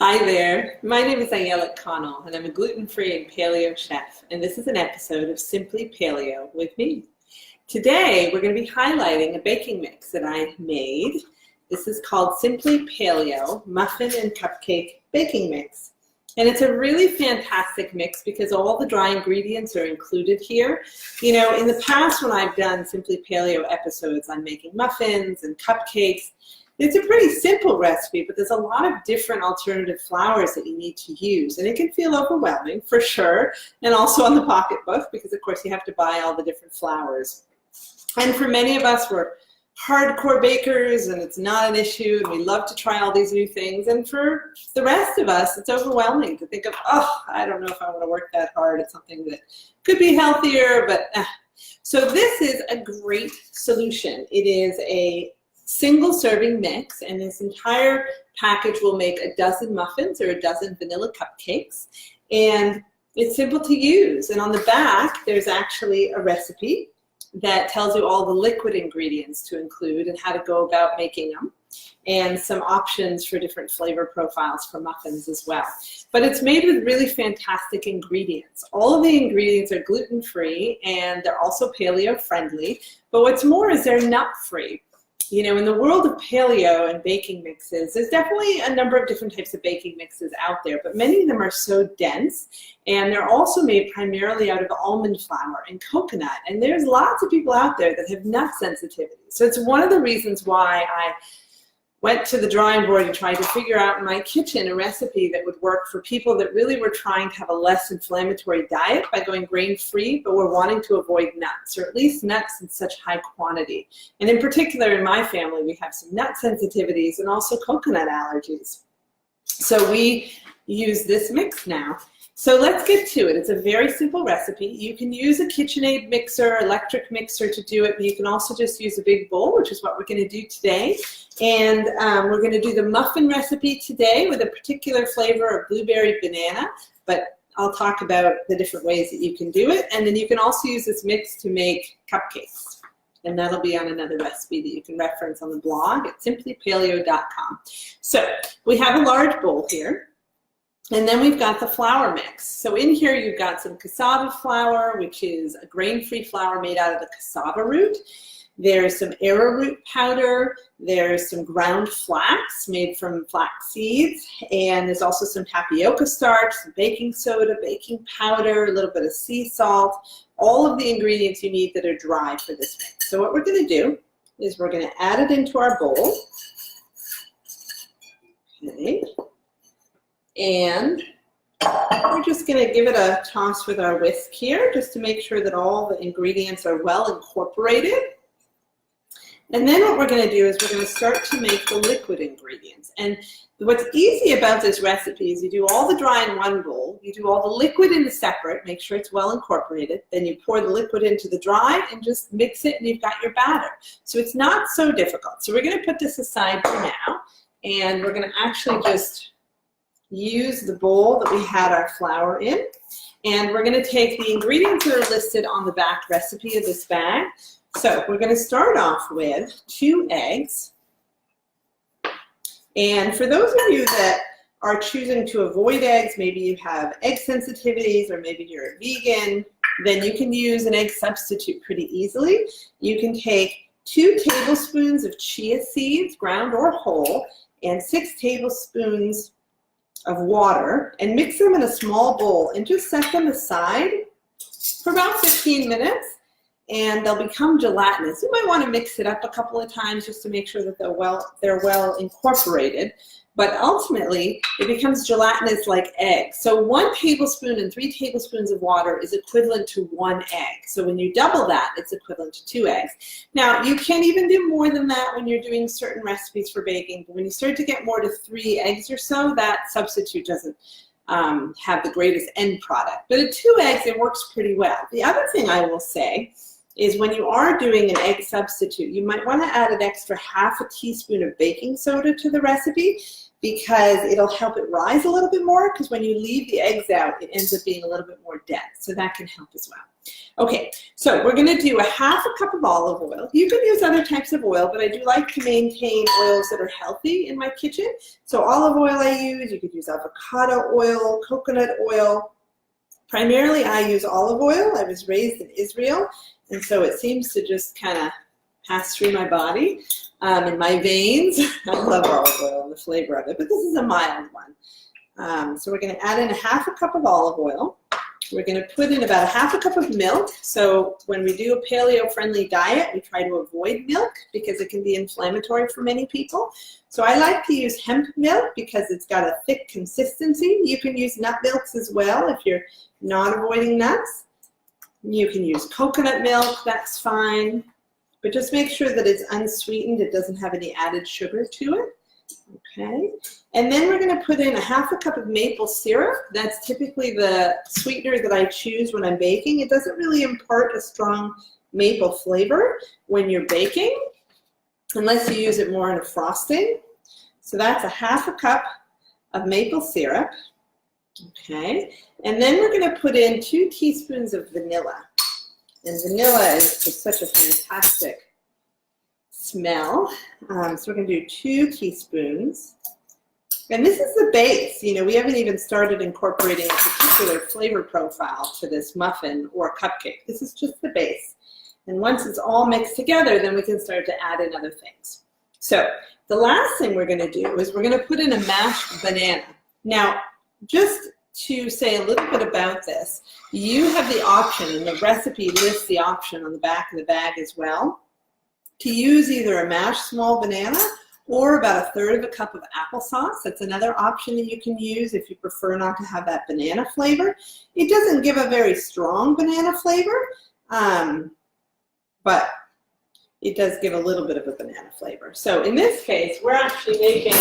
Hi there, my name is Ayala Connell and I'm a gluten-free and paleo chef, and this is an episode of Simply Paleo with me. Today we're going to be highlighting a baking mix that I made. This is called Simply Paleo Muffin and Cupcake Baking Mix. And it's a really fantastic mix because all the dry ingredients are included here. You know, in the past when I've done Simply Paleo episodes, I'm making muffins and cupcakes. It's a pretty simple recipe, but there's a lot of different alternative flours that you need to use. And it can feel overwhelming for sure, and also on the pocketbook because of course you have to buy all the different flours. And for many of us, we're hardcore bakers and it's not an issue and we love to try all these new things. And for the rest of us, it's overwhelming to think of, oh, I don't know if I want to work that hard at something that could be healthier, but So this is a great solution. It is a single serving mix, and this entire package will make a dozen muffins or a dozen vanilla cupcakes, and it's simple to use. And on the back there's actually a recipe that tells you all the liquid ingredients to include and how to go about making them, and some options for different flavor profiles for muffins as well. But it's made with really fantastic ingredients. All of the ingredients are gluten-free and they're also paleo friendly, but what's more is they're nut-free. You know, in the world of paleo and baking mixes, there's definitely a number of different types of baking mixes out there, but many of them are so dense, and they're also made primarily out of almond flour and coconut, and there's lots of people out there that have nut sensitivity. So it's one of the reasons why I went to the drawing board and tried to figure out in my kitchen a recipe that would work for people that really were trying to have a less inflammatory diet by going grain-free, but were wanting to avoid nuts, or at least nuts in such high quantity. And in particular, in my family, we have some nut sensitivities and also coconut allergies. So we use this mix now. So let's get to it. It's a very simple recipe. You can use a KitchenAid mixer, electric mixer to do it, but you can also just use a big bowl, which is what we're going to do today. And we're going to do the muffin recipe today with a particular flavor of blueberry banana, but I'll talk about the different ways that you can do it. And then you can also use this mix to make cupcakes. And that'll be on another recipe that you can reference on the blog at simplypaleo.com. So we have a large bowl here. And then we've got the flour mix. So in here you've got some cassava flour, which is a grain-free flour made out of the cassava root. There's some arrowroot powder. There's some ground flax made from flax seeds. And there's also some tapioca starch, some baking soda, baking powder, a little bit of sea salt, all of the ingredients you need that are dry for this mix. So what we're going to do is we're going to add it into our bowl. Okay. And we're just going to give it a toss with our whisk here just to make sure that all the ingredients are well incorporated. And then what we're going to do is we're going to start to make the liquid ingredients. And what's easy about this recipe is you do all the dry in one bowl, you do all the liquid in the separate, make sure it's well incorporated, then you pour the liquid into the dry and just mix it and you've got your batter. So it's not so difficult. So we're going to put this aside for now, and we're going to actually just use the bowl that we had our flour in, and we're going to take the ingredients that are listed on the back recipe of this bag. So we're going to start off with 2 eggs, and for those of you that are choosing to avoid eggs, maybe you have egg sensitivities or maybe you're a vegan, then you can use an egg substitute pretty easily. You can take 2 tablespoons of chia seeds, ground or whole, and 6 tablespoons of water, and mix them in a small bowl and just set them aside for about 15 minutes, and they'll become gelatinous. You might want to mix it up a couple of times just to make sure that they're well incorporated, but ultimately it becomes gelatinous like eggs. So 1 tablespoon and 3 tablespoons of water is equivalent to 1 egg. So when you double that, it's equivalent to 2 eggs. Now you can even do more than that when you're doing certain recipes for baking, but when you start to get more to 3 eggs or so, that substitute doesn't have the greatest end product. But at 2 eggs, it works pretty well. The other thing I will say is when you are doing an egg substitute, you might want to add an extra ½ teaspoon of baking soda to the recipe. because it'll help it rise a little bit more, because when you leave the eggs out, it ends up being a little bit more dense. So that can help as well. Okay, so we're going to do a half a cup of olive oil. You can use other types of oil, but I do like to maintain oils that are healthy in my kitchen. So olive oil I use, you could use avocado oil, coconut oil. Primarily I use olive oil. I was raised in Israel, and so it seems to just kind of pass through my body, in my veins. I love olive oil and the flavor of it, but this is a mild one. So we're going to add in a half a cup of olive oil. We're going to put in about a half a cup of milk. So when we do a paleo-friendly diet, we try to avoid milk because it can be inflammatory for many people. So I like to use hemp milk because it's got a thick consistency. You can use nut milks as well if you're not avoiding nuts. You can use coconut milk, that's fine. But just make sure that it's unsweetened. It doesn't have any added sugar to it. Okay, and then we're going to put in a half a cup of maple syrup. That's typically the sweetener that I choose when I'm baking. It doesn't really impart a strong maple flavor when you're baking, unless you use it more in a frosting. So that's a half a cup of maple syrup. Okay, and then we're going to put in 2 teaspoons of vanilla. And vanilla is just such a fantastic smell. So we're going to do 2 teaspoons. And this is the base. You know, we haven't even started incorporating a particular flavor profile to this muffin or cupcake. This is just the base. And once it's all mixed together, then we can start to add in other things. So the last thing we're going to do is we're going to put in a mashed banana. Now, just to say a little bit about this, you have the option, and the recipe lists the option on the back of the bag as well, to use either a mashed small banana or about 1/3 of a cup of applesauce. That's another option that you can use if you prefer not to have that banana flavor. It doesn't give a very strong banana flavor, but it does give a little bit of a banana flavor. So in this case, we're actually making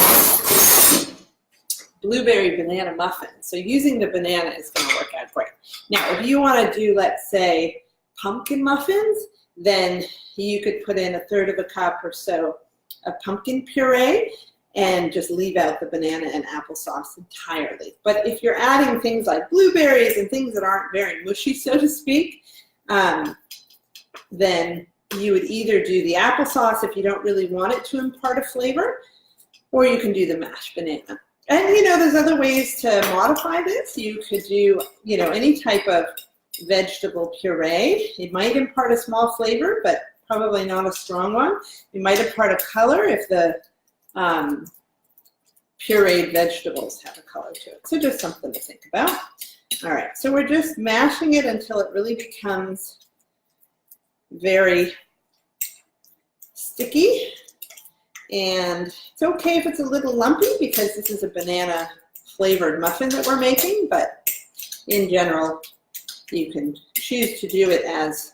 blueberry banana muffins. So using the banana is going to work out great. Now, if you want to do, let's say, pumpkin muffins, then you could put in 1/3 of a cup or so of pumpkin puree and just leave out the banana and applesauce entirely. But if you're adding things like blueberries and things that aren't very mushy, so to speak, then you would either do the applesauce if you don't really want it to impart a flavor, or you can do the mashed banana. And, you know, there's other ways to modify this. You could do, you know, any type of vegetable puree. It might impart a small flavor, but probably not a strong one. It might impart a color if the pureed vegetables have a color to it. So just something to think about. All right, so we're just mashing it until it really becomes very sticky. And it's okay if it's a little lumpy because this is a banana flavored muffin that we're making, but in general, you can choose to do it as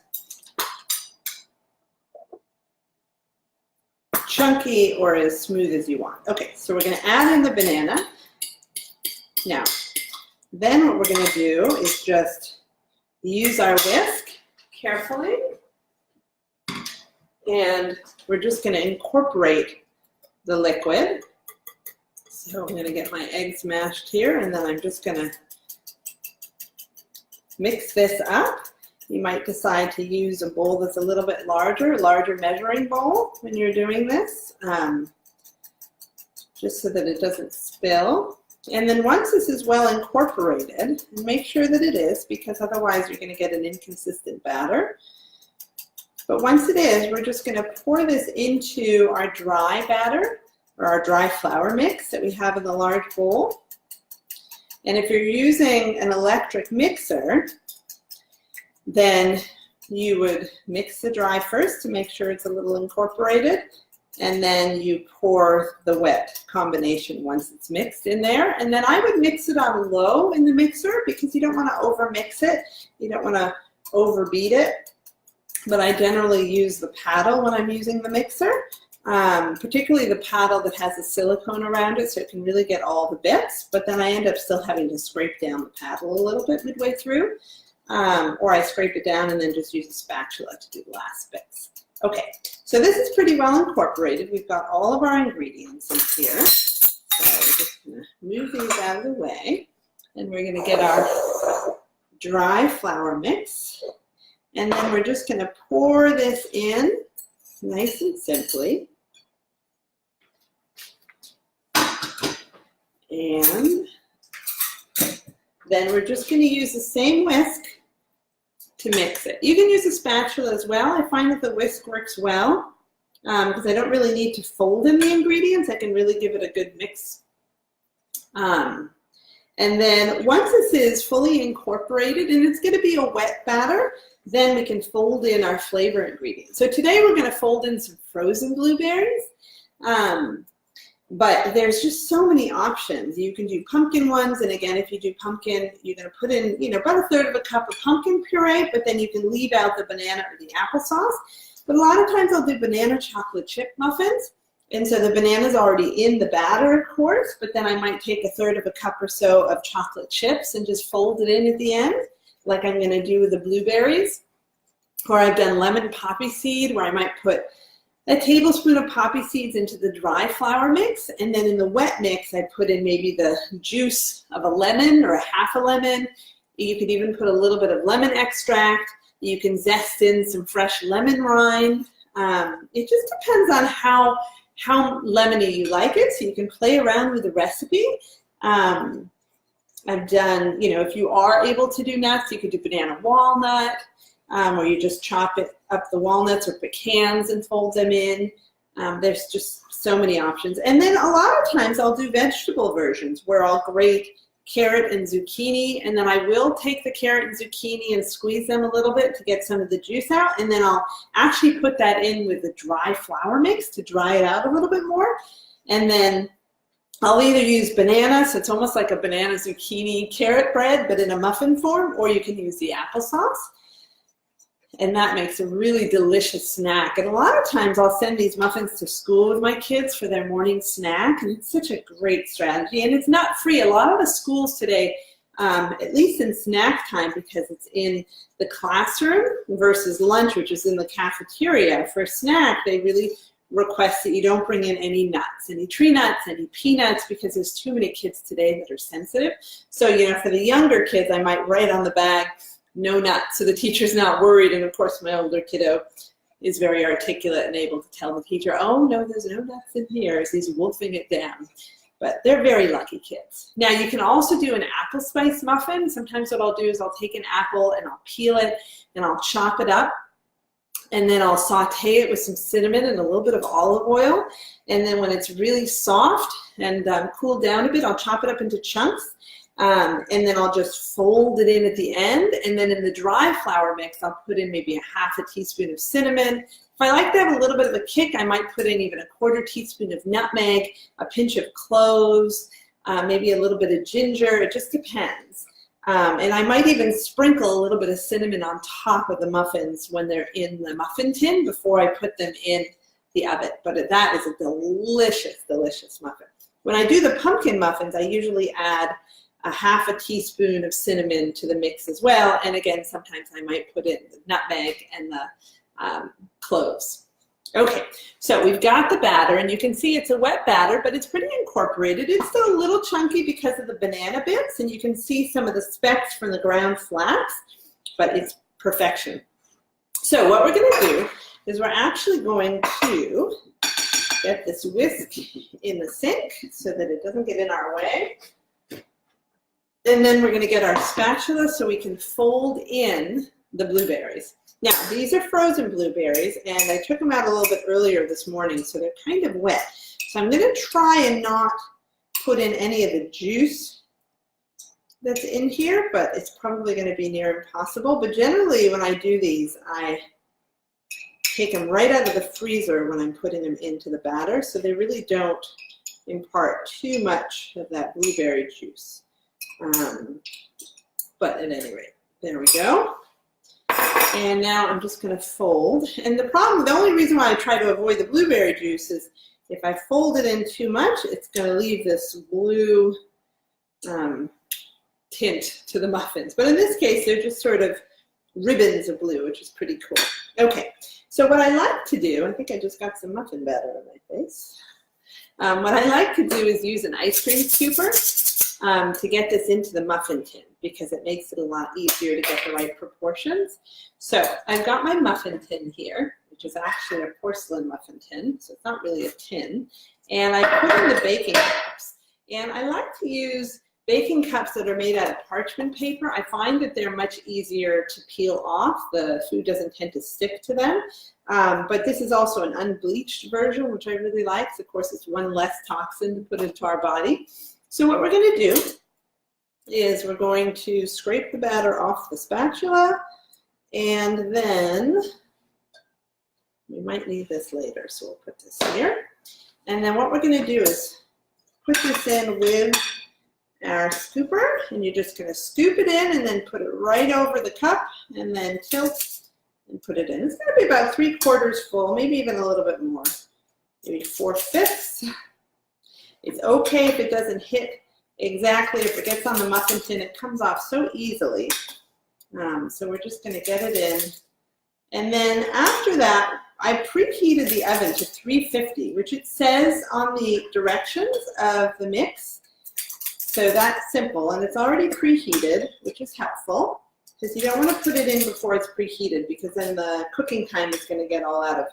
chunky or as smooth as you want. Okay, so we're going to add in the banana. Now, then what we're going to do is just use our whisk carefully, and we're just going to incorporate the liquid. So I'm going to get my eggs mashed here, and then I'm just going to mix this up. You might decide to use a bowl that's a little bit larger measuring bowl when you're doing this, just so that it doesn't spill. And then once this is well incorporated, and make sure that it is, because otherwise you're going to get an inconsistent batter. But once it is, we're just going to pour this into our dry batter, or our dry flour mix that we have in the large bowl. And if you're using an electric mixer, then you would mix the dry first to make sure it's a little incorporated, and then you pour the wet combination once it's mixed in there. And then I would mix it on low in the mixer because you don't want to over mix it. You don't want to overbeat it. But I generally use the paddle when I'm using the mixer, particularly the paddle that has a silicone around it so it can really get all the bits, but then I end up still having to scrape down the paddle a little bit midway through, or I scrape it down and then just use a spatula to do the last bits. Okay, so this is pretty well incorporated. We've got all of our ingredients in here. So we're move these out of the way. And we're going to get our dry flour mix. And then we're just going to pour this in nice and simply. And then we're just going to use the same whisk to mix it. You can use a spatula as well. I find that the whisk works well because I don't really need to fold in the ingredients. I can really give it a good mix. And then once this is fully incorporated, and it's going to be a wet batter, then we can fold in our flavor ingredients. So today we're going to fold in some frozen blueberries. But there's just so many options. You can do pumpkin ones, and again, if you do pumpkin, you're going to put in, about a third of a cup of pumpkin puree, but then you can leave out the banana or the applesauce. But a lot of times I'll do banana chocolate chip muffins, and so the banana's already in the batter, of course, but then I might take a third of a cup or so of chocolate chips and just fold it in at the end, like I'm going to do with the blueberries. Or I've done lemon poppy seed, where I might put a tablespoon of poppy seeds into the dry flour mix, and then in the wet mix I put in maybe the juice of a lemon or a half a lemon. You could even put a little bit of lemon extract. You can zest in some fresh lemon rind. It just depends on how lemony you like it, so you can play around with the recipe. I've done, if you are able to do nuts, you could do banana walnut, or you just chop up the walnuts or pecans and fold them in. There's just so many options. And then a lot of times I'll do vegetable versions where I'll grate carrot and zucchini, and then I will take the carrot and zucchini and squeeze them a little bit to get some of the juice out, and then I'll actually put that in with the dry flour mix to dry it out a little bit more. And then I'll either use banana, so it's almost like a banana zucchini carrot bread, but in a muffin form, or you can use the applesauce. And that makes a really delicious snack. And a lot of times I'll send these muffins to school with my kids for their morning snack, and it's such a great strategy. And it's not free. A lot of the schools today, at least in snack time, because it's in the classroom versus lunch, which is in the cafeteria, for snack, they really request that you don't bring in any nuts, any tree nuts, any peanuts, because there's too many kids today that are sensitive. So, for the younger kids, I might write on the bag, no nuts, so the teacher's not worried. And of course, my older kiddo is very articulate and able to tell the teacher, oh no, there's no nuts in here, as he's wolfing it down. But they're very lucky kids. Now you can also do an apple spice muffin. Sometimes what I'll do is I'll take an apple and I'll peel it and I'll chop it up, and then I'll saute it with some cinnamon and a little bit of olive oil. And then when it's really soft and cooled down a bit, I'll chop it up into chunks. And then I'll just fold it in at the end. And then in the dry flour mix, I'll put in maybe a half a teaspoon of cinnamon. If I like to have a little bit of a kick, I might put in even a quarter teaspoon of nutmeg, a pinch of cloves, maybe a little bit of ginger. It just depends. And I might even sprinkle a little bit of cinnamon on top of the muffins when they're in the muffin tin before I put them in the oven. But that is a delicious, delicious muffin. When I do the pumpkin muffins, I usually add a half a teaspoon of cinnamon to the mix as well. And again, sometimes I might put in the nutmeg and the cloves. Okay, so we've got the batter, and you can see it's a wet batter, but it's pretty incorporated. It's still a little chunky because of the banana bits, and you can see some of the specks from the ground flax, but it's perfection. So what we're going to do is we're actually going to get this whisk in the sink so that it doesn't get in our way. And then we're going to get our spatula so we can fold in the blueberries. Now, these are frozen blueberries, and I took them out a little bit earlier this morning, so they're kind of wet. So I'm going to try and not put in any of the juice that's in here, but it's probably going to be near impossible. But generally, when I do these, I take them right out of the freezer when I'm putting them into the batter, so they really don't impart too much of that blueberry juice. But at any rate, there we go. And now I'm just going to fold. And the only reason why I try to avoid the blueberry juice is if I fold it in too much, it's going to leave this blue tint to the muffins. But in this case, they're just sort of ribbons of blue, which is pretty cool. Okay, so what I like to do, I think I just got some muffin batter on my face. What I like to do is use an ice cream scooper to get this into the muffin tin because it makes it a lot easier to get the right proportions. So I've got my muffin tin here, which is actually a porcelain muffin tin, so it's not really a tin. And I put in the baking cups. And I like to use baking cups that are made out of parchment paper. I find that they're much easier to peel off. The food doesn't tend to stick to them. But this is also an unbleached version, which I really like. So of course, it's one less toxin to put into our body. So what we're going to do is we're going to scrape the batter off the spatula, and then we might need this later, so we'll put this here. And then what we're going to do is put this in with our scooper, and you're just going to scoop it in and then put it right over the cup and then tilt and put it in. It's going to be about 3/4 full, maybe even a little bit more, maybe 4/5. It's okay if it doesn't hit exactly. If it gets on the muffin tin, it comes off so easily. So we're just going to get it in. And then after that, I preheated the oven to 350, which it says on the directions of the mix. So that's simple, and it's already preheated, which is helpful because you don't want to put it in before it's preheated because then the cooking time is going to get all out of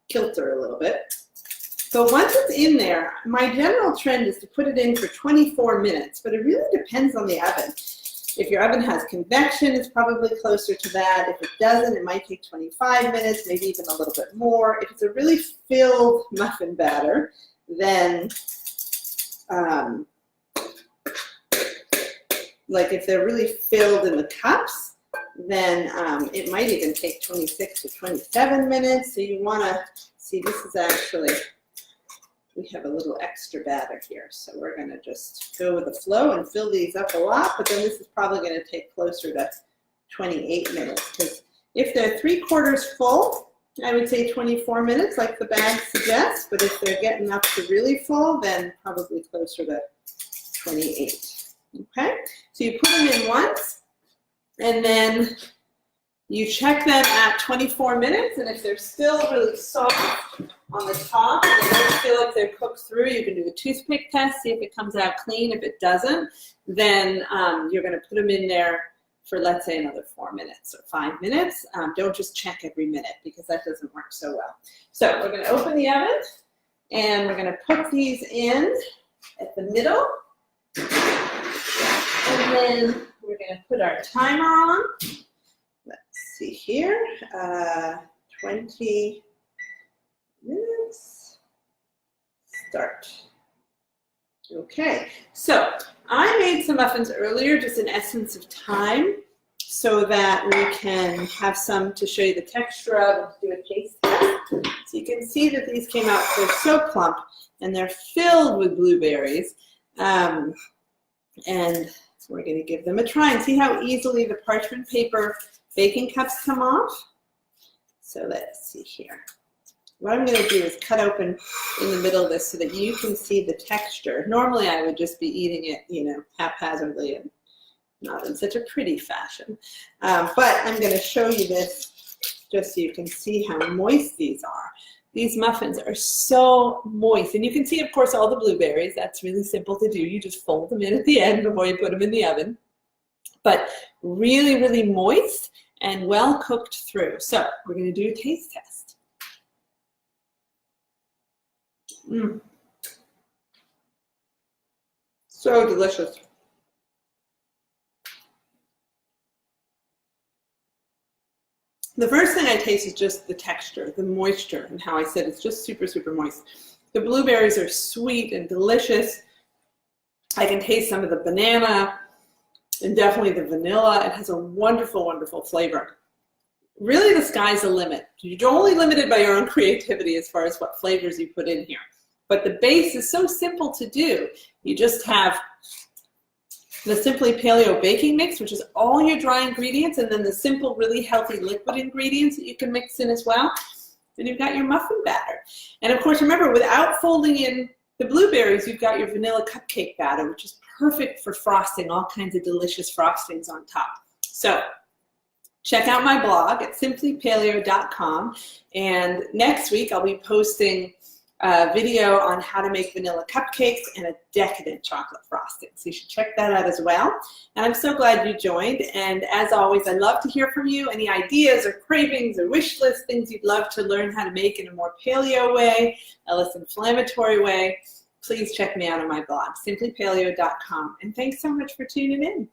kilter a little bit. So once it's in there, my general trend is to put it in for 24 minutes, but it really depends on the oven. If your oven has convection, it's probably closer to that. If it doesn't, it might take 25 minutes, maybe even a little bit more. If it's a really filled muffin batter, then like if they're really filled in the cups, then it might even take 26 to 27 minutes. So you want to see, this is actually, we have a little extra batter here. So we're going to just go with the flow and fill these up a lot, but then this is probably going to take closer to 28 minutes because if they're 3/4 full, I would say 24 minutes like the bag suggests, but if they're getting up to really full, then probably closer to 28. Okay, so you put them in once, and then you check them at 24 minutes, and if they're still really soft on the top and they don't feel like they're cooked through, you can do a toothpick test, see if it comes out clean. If it doesn't, then you're going to put them in there for, let's say, another 4 minutes or 5 minutes. Don't just check every minute because that doesn't work so well. So we're going to open the oven, and we're going to put these in at the middle. And then we're going to put our timer on. Let's see here, 20 minutes, start. Okay, so I made some muffins earlier, just in essence of time, so that we can have some to show you the texture of and do a taste test. So you can see that these came out, they're so plump, and they're filled with blueberries. And we're going to give them a try and see how easily the parchment paper baking cups come off. So let's see here. What I'm going to do is cut open in the middle of this so that you can see the texture. Normally I would just be eating it, you know, haphazardly and not in such a pretty fashion. But I'm going to show you this just so you can see how moist these are. These muffins are so moist, and you can see, of course, all the blueberries. That's really simple to do. You just fold them in at the end before you put them in the oven. But really, really moist and well cooked through. So we're going to do a taste test. So delicious. The first thing I taste is just the texture, the moisture, and how I said it's just super, super moist. The blueberries are sweet and delicious. I can taste some of the banana and definitely the vanilla. It has a wonderful, wonderful flavor. Really, the sky's the limit. You're only limited by your own creativity as far as what flavors you put in here. But the base is so simple to do. You just have the Simply Paleo baking mix, which is all your dry ingredients, and then the simple, really healthy liquid ingredients that you can mix in as well. Then you've got your muffin batter. And of course, remember, without folding in the blueberries, you've got your vanilla cupcake batter, which is perfect for frosting, all kinds of delicious frostings on top. So check out my blog at simplypaleo.com. And next week, I'll be posting video on how to make vanilla cupcakes and a decadent chocolate frosting. So you should check that out as well. And I'm so glad you joined. And as always, I love to hear from you. Any ideas or cravings or wish list, things you'd love to learn how to make in a more paleo way, a less inflammatory way, please check me out on my blog, simplypaleo.com. And thanks so much for tuning in.